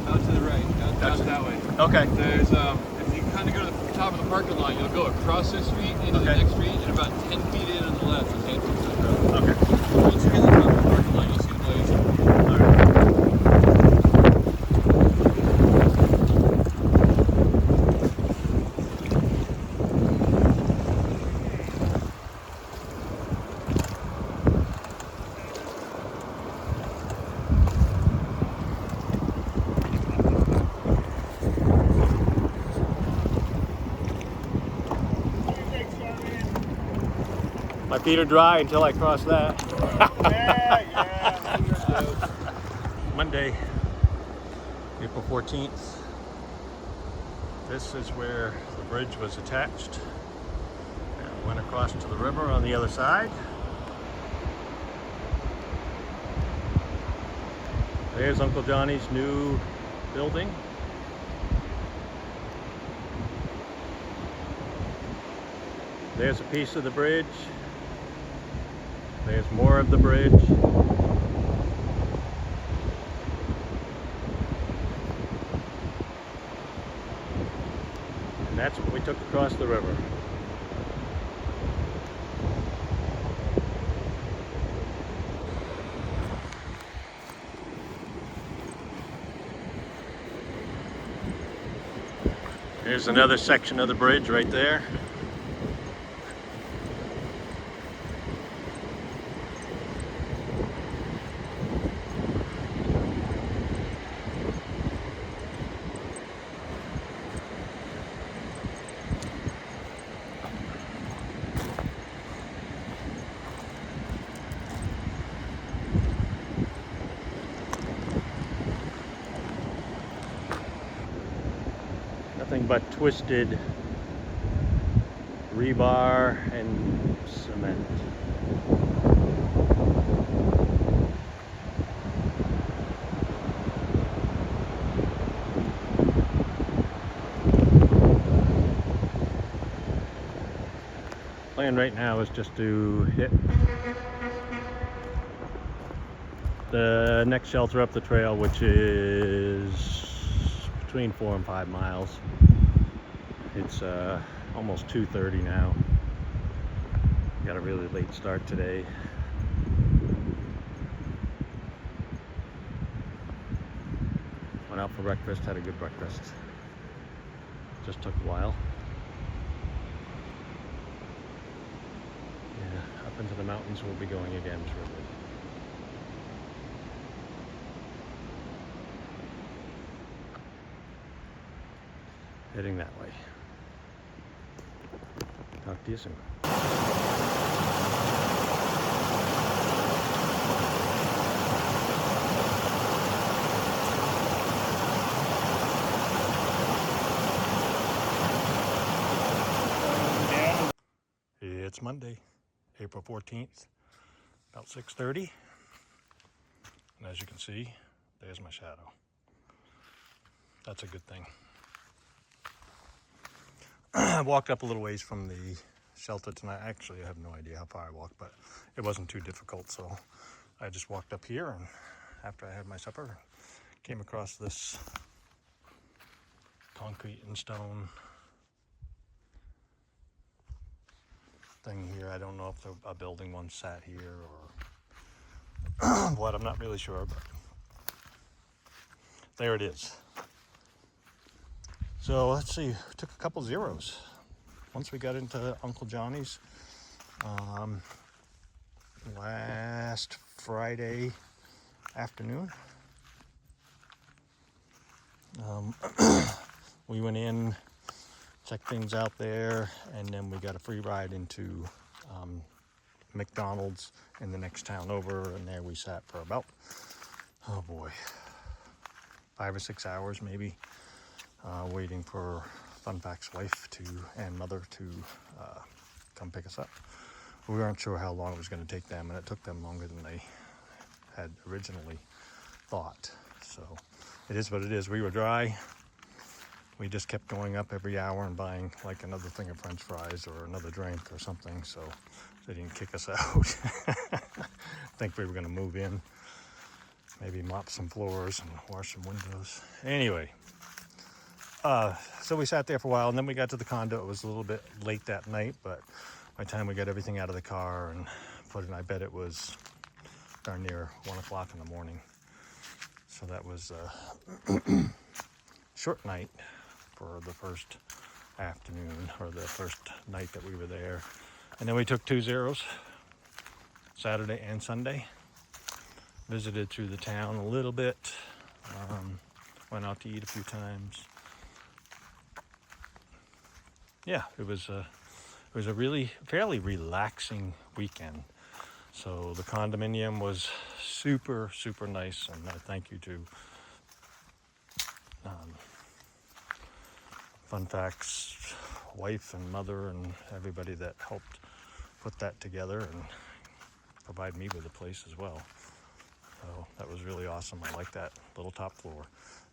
Out to the right, out that way. Okay. There's if you kind of go to the top of the parking lot, you'll go across the street into the next street, and about 10 feet in on the left is the entrance to the trail. Okay. Once you get to the top of the parking lot, you'll see the blaze. All right. My feet are dry until I cross that. Monday, April 14th. This is where the bridge was attached and went across to the river on the other side. There's Uncle Johnny's new building. There's a piece of the bridge. There's more of the bridge. And that's what we took across the river. There's another section of the bridge right there. Nothing but twisted rebar and cement. Plan right now is just to hit the next shelter up the trail, which is between 4 and 5 miles. It's almost 2:30 now. Got a really late start today. Went out for breakfast, had a good breakfast. Just took a while. Yeah, up into the mountains we'll be going again shortly. Heading that way. Talk to you soon. It's Monday, April 14th, about 6:30. And as you can see, there's my shadow. That's a good thing. I walked up a little ways from the shelter tonight. Actually, I have no idea how far I walked, but it wasn't too difficult. So I just walked up here, and after I had my supper, came across this concrete and stone thing here. I don't know if a building once sat here or what. I'm not really sure, but there it is. So let's see, took a couple zeros. Once we got into Uncle Johnny's last Friday afternoon, we went in, checked things out there, and then we got a free ride into McDonald's in the next town over, and there we sat for about, oh boy, 5 or 6 hours maybe. Waiting for Fun Fact's wife and mother to come pick us up. We weren't sure how long it was going to take them, and it took them longer than they had originally thought. So it is what it is. We were dry. We just kept going up every hour and buying like another thing of French fries or another drink or something, so they didn't kick us out. I think we were going to move in. maybe mop some floors and wash some windows. Anyway, so we sat there for a while, and then we got to the condo. It was a little bit late that night, but by the time we got everything out of the car and put it in, I bet it was darn near 1 o'clock in the morning. So that was a short night for the first afternoon, or the first night that we were there. And then we took 2 zeros, Saturday and Sunday. Visited through the town a little bit. Went out to eat a few times. Yeah, it was a really fairly relaxing weekend. So the condominium was super, super nice, and thank you to Fun Facts wife and mother and everybody that helped put that together and provide me with a place as well. So that was really awesome. I like that little top floor.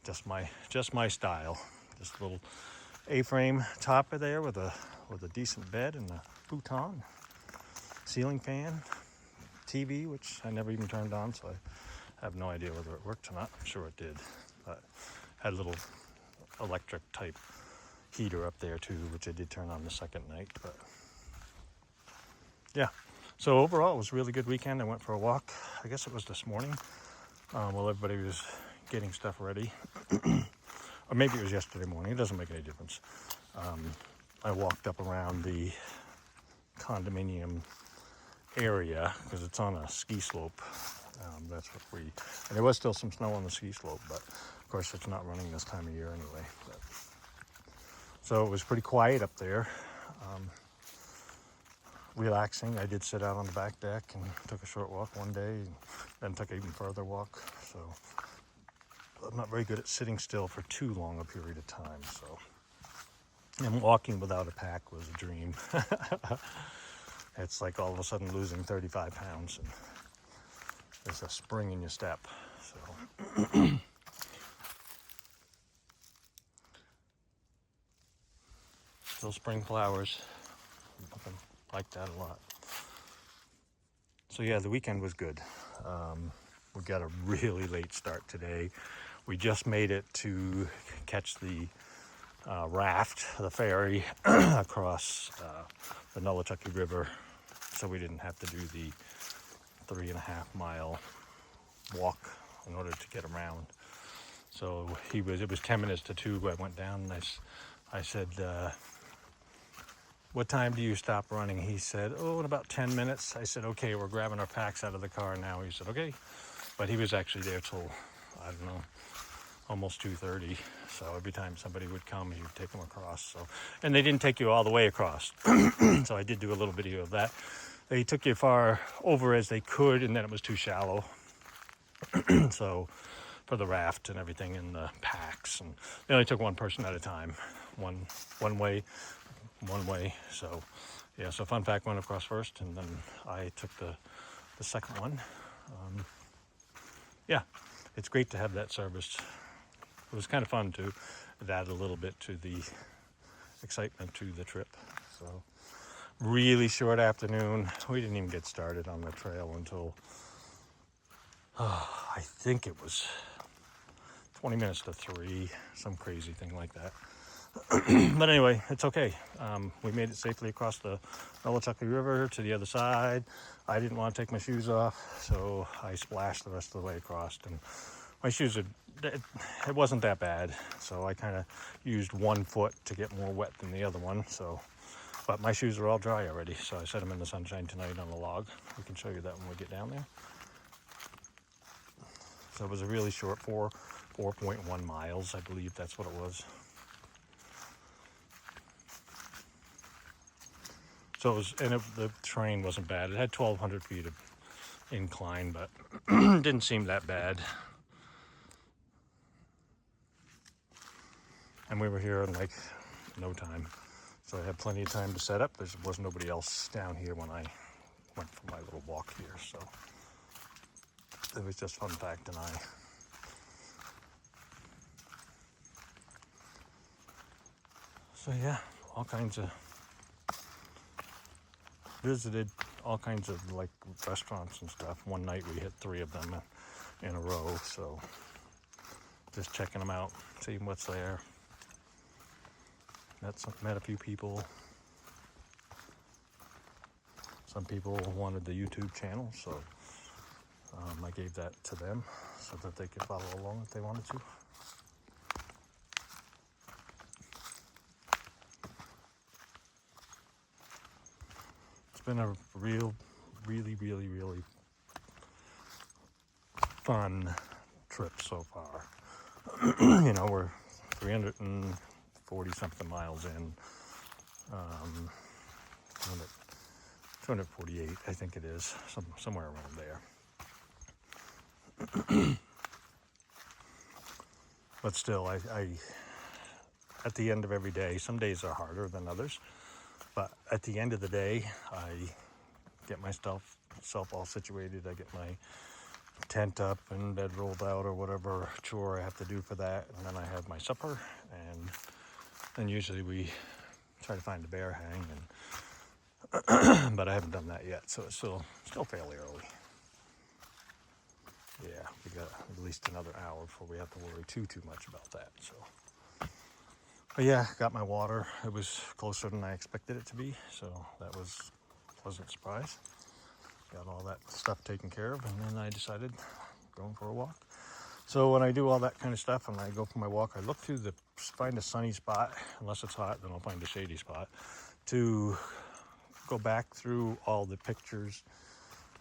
Just my style. Just a little A-frame topper there with a decent bed and a futon, ceiling fan, TV, which I never even turned on, so I have no idea whether it worked or not. I'm sure it did. But had a little electric type heater up there too, which I did turn on the second night. But yeah. So overall, it was a really good weekend. I went for a walk. I guess it was this morning while everybody was getting stuff ready. Or maybe it was yesterday morning. It doesn't make any difference. I walked up around the condominium area because it's on a ski slope. And there was still some snow on the ski slope, but of course it's not running this time of year anyway. So it was pretty quiet up there. Relaxing. I did sit out on the back deck and took a short walk one day, and then took an even further walk. So I'm not very good at sitting still for too long a period of time. So, and walking without a pack was a dream. It's like all of a sudden losing 35 pounds, and there's a spring in your step. So. Still spring flowers. Like that a lot. So yeah, the weekend was good. We got a really late start today. We just made it to catch the raft, the ferry, across the Nullatucky River, so we didn't have to do the 3.5-mile walk in order to get around. So it was 10 minutes to 2. I went down and I said, what time do you stop running? He said, in about 10 minutes. I said, okay, we're grabbing our packs out of the car now. He said, okay. But he was actually there till, I don't know, almost 2:30. So every time somebody would come, he would take them across. So, and they didn't take you all the way across. So I did do a little video of that. They took you far over as they could, and then it was too shallow. So for the raft and everything and the packs, and they only took one person at a time, one way. So yeah, so Fun Fact went across first, and then I took the second one. Yeah, it's great to have that service. It was kind of fun to add a little bit to the excitement to the trip. So really short afternoon. We didn't even get started on the trail until I think it was 20 minutes to 3, some crazy thing like that. But anyway, it's okay. We made it safely across the Nullatucky River to the other side. I didn't want to take my shoes off, so I splashed the rest of the way across. And my shoes, it wasn't that bad, so I kind of used one foot to get more wet than the other one. So, but my shoes are all dry already, so I set them in the sunshine tonight on the log. We can show you that when we get down there. So it was a really short 4.1 miles, I believe that's what it was. So it was, and the terrain wasn't bad. It had 1,200 feet of incline, but didn't seem that bad. And we were here in like no time. So I had plenty of time to set up. There was nobody else down here when I went for my little walk here. So it was just Fun Fact and I. So yeah, visited all kinds of like restaurants and stuff. One night we hit 3 of them. in a row, so just checking them out, seeing what's there. Met a few people. Some people wanted the YouTube channel, so I gave that to them so that they could follow along if they wanted to. It's been a really fun trip so far. You know, we're 340 something miles in. 248, I think it is, somewhere around there. But still, I at the end of every day, some days are harder than others, but at the end of the day, I get myself all situated. I get my tent up and bed rolled out or whatever chore I have to do for that, and then I have my supper, and then usually we try to find a bear hang, and but I haven't done that yet, so it's still fairly early. Yeah, we got at least another hour before we have to worry too much about that. So, but yeah, got my water. It was closer than I expected it to be, so that was a pleasant surprise. Got all that stuff taken care of, and then I decided going for a walk. So when I do all that kind of stuff and I go for my walk, I look through find a sunny spot. Unless it's hot, then I'll find a shady spot to go back through all the pictures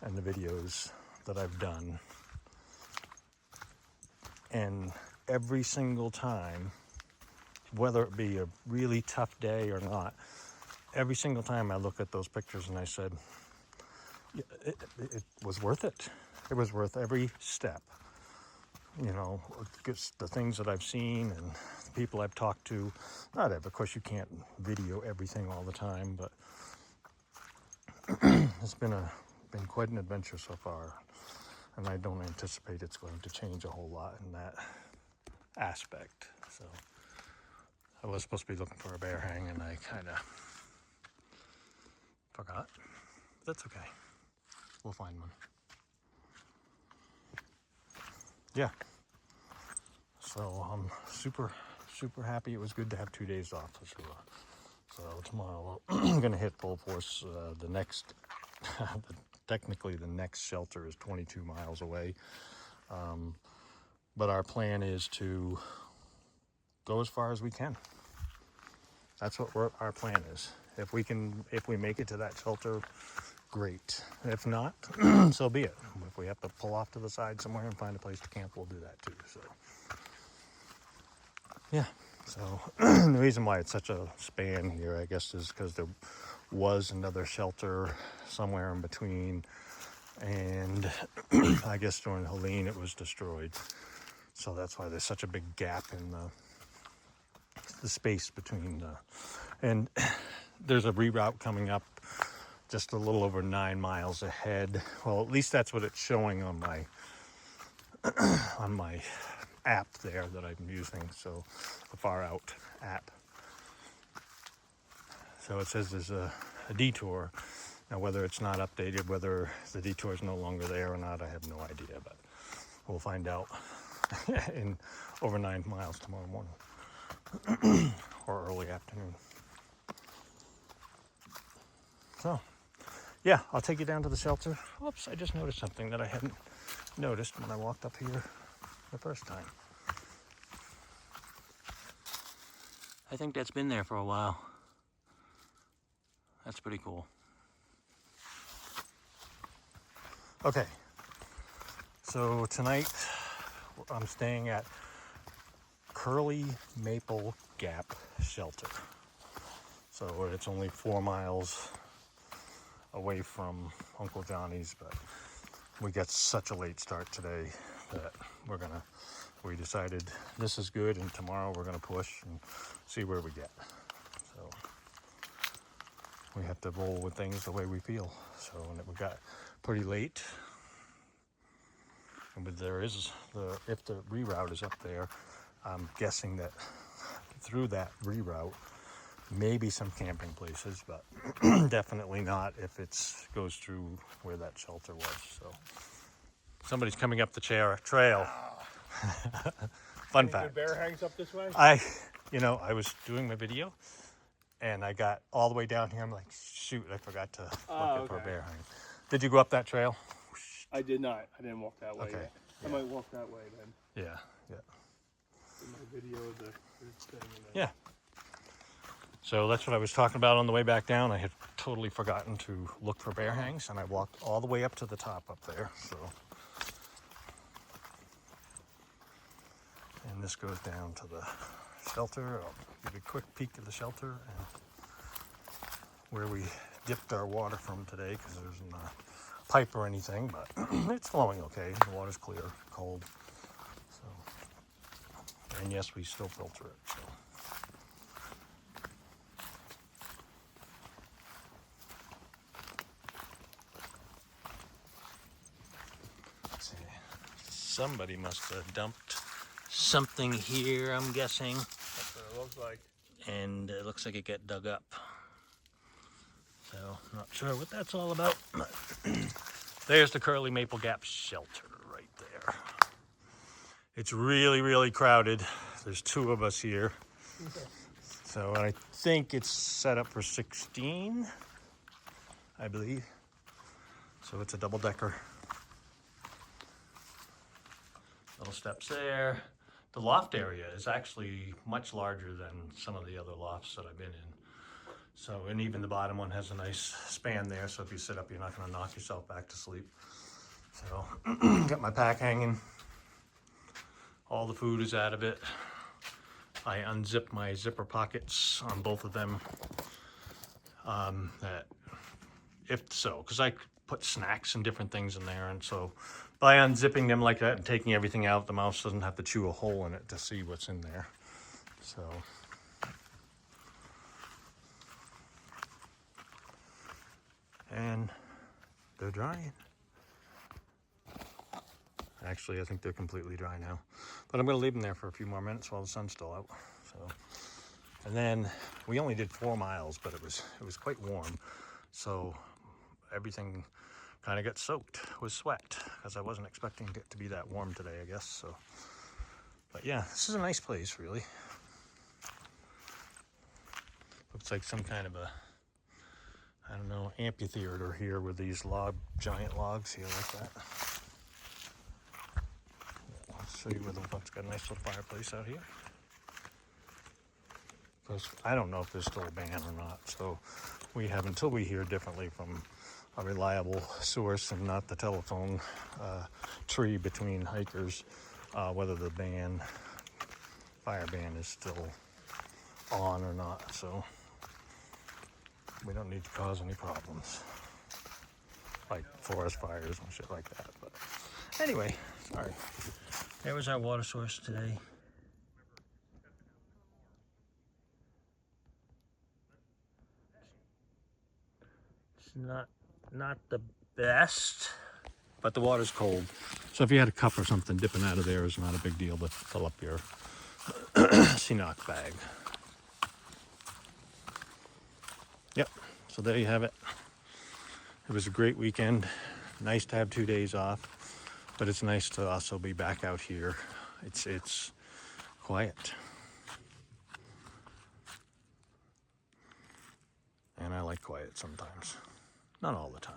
and the videos that I've done. And every single time, whether it be a really tough day or not, every single time I look at those pictures and I said, it was worth it. It was worth every step. You know, just the things that I've seen and the people I've talked to. Not ever, of course, you can't video everything all the time, but it's been quite an adventure so far, and I don't anticipate it's going to change a whole lot in that aspect. So I was supposed to be looking for a bear hang, and I kind of forgot. That's okay. We'll find one. Yeah. So I'm super happy. It was good to have 2 days off for sure. So tomorrow I'm going to hit full force. Technically the next shelter is 22 miles away. But our plan is to go as far as we can. That's what our plan is. If we make it to that shelter, great. If not, so be it. If we have to pull off to the side somewhere and find a place to camp, we'll do that too. So, yeah. So the reason why it's such a span here, I guess, is because there was another shelter somewhere in between, and I guess during Helene it was destroyed. So that's why there's such a big gap in the space between and there's a reroute coming up just a little over 9 miles ahead. Well, at least that's what it's showing on my app there that I'm using, so the Far Out app. So it says there's a detour. Now whether it's not updated, whether the detour is no longer there or not, I have no idea, but we'll find out in over 9 miles tomorrow morning or early afternoon. So yeah, I'll take you down to the shelter. Oops, I just noticed something that I hadn't noticed when I walked up here the first time. I think that's been there for a while. That's pretty cool. Okay, so tonight I'm staying at Curly Maple Gap Shelter. So it's only 4 miles away from Uncle Johnny's, but we got such a late start today that we decided this is good, and tomorrow we're gonna push and see where we get. So we have to roll with things the way we feel. So we got pretty late, but if the reroute is up there, I'm guessing that through that reroute maybe some camping places, but definitely not if it goes through where that shelter was. So Somebody's coming up the trail. Fun Any fact. good bear hangs up this way? I was doing my video and I got all the way down here. I'm like, shoot, I forgot to look for a bear hang. Did you go up that trail? I did not. I didn't walk that way Okay. yet. Yeah. I might walk that way then. Yeah. In my video of the thing. Yeah. So that's what I was talking about on the way back down. I had totally forgotten to look for bear hangs, and I walked all the way up to the top up there. So, and this goes down to the shelter. I'll give you a quick peek at the shelter and where we dipped our water from today, because there's no pipe or anything, but it's flowing okay. The water's clear, cold. So, and yes, we still filter it. So. Somebody must have dumped something here, I'm guessing. That's what it looks like. And it looks like it got dug up. So, not sure what that's all about. There's the Curly Maple Gap shelter right there. It's really, really crowded. There's 2 of us here. So, I think it's set up for 16, I believe. So, it's a double-decker. Little steps there. The loft area is actually much larger than some of the other lofts that I've been in. So, and even the bottom one has a nice span there, so if you sit up, you're not going to knock yourself back to sleep. So, got my pack hanging. All the food is out of it. I unzipped my zipper pockets on both of them. Because I put snacks and different things in there, and so by unzipping them like that and taking everything out, the mouse doesn't have to chew a hole in it to see what's in there. So, and they're drying. Actually, I think they're completely dry now, but I'm going to leave them there for a few more minutes while the sun's still out. So, and then we only did 4 miles, but it was quite warm, so everything kind of got soaked with sweat, because I wasn't expecting it to be that warm today, I guess. So, but yeah, this is a nice place, really. Looks like some kind of a, I don't know, amphitheater here with these giant logs here like that. I'll show you where it's got a nice little fireplace out here. Because I don't know if there's still a ban or not, so we have until we hear differently from a reliable source and not the telephone tree between hikers, whether the fire ban is still on or not. So we don't need to cause any problems like forest fires and shit like that. But anyway, sorry. There was our water source today. It's not the best, but the water's cold. So if you had a cup or something dipping out of there is not a big deal to fill up your Sinnock bag. Yep, so there you have it. It was a great weekend. Nice to have 2 days off, but it's nice to also be back out here. It's quiet. And I like quiet sometimes. Not all the time,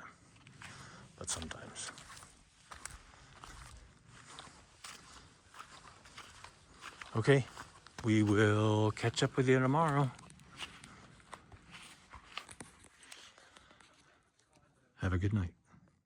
but sometimes. Okay, we will catch up with you tomorrow. Have a good night.